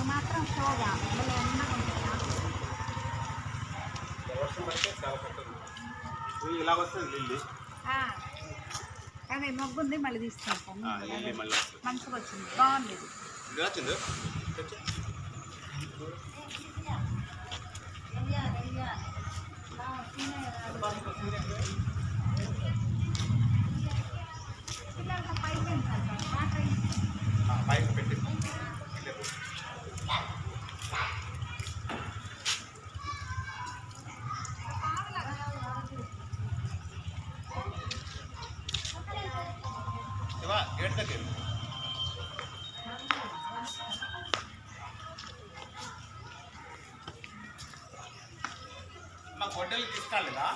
మాత్రం పోగా ఇలా వస్తుంది లిల్లీ కానీ మొగ్గుంది మళ్ళీ తీసుకుంటాను మంచిగా వచ్చింది బాగుంది వచ్చింది పైకి పెట్టి గేట్ దగ్గర మా గొడ్డలు తీసుకురాలేదా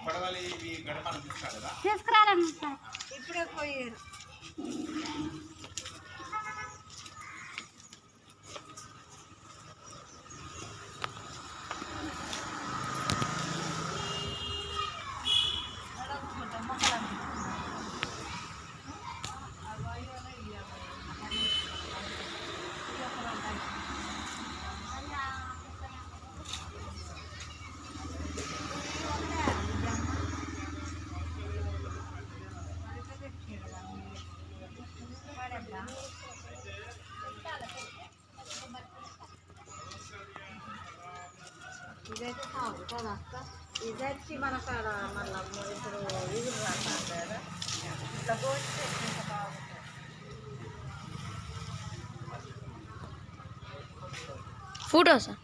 పడవలి ఇవి గడపలు తీసుకురాలేదా తీసుకురాలంట ఇప్పుడే పోయారు ఇదైతే కాదు కదా అక్క ఇదైతే మన కాడ మళ్ళీ ఇప్పుడు ఇది రాస్తారు కదా ఇట్లా పోస్తే ఇంకా బాగుంటుంది ఫోటోసా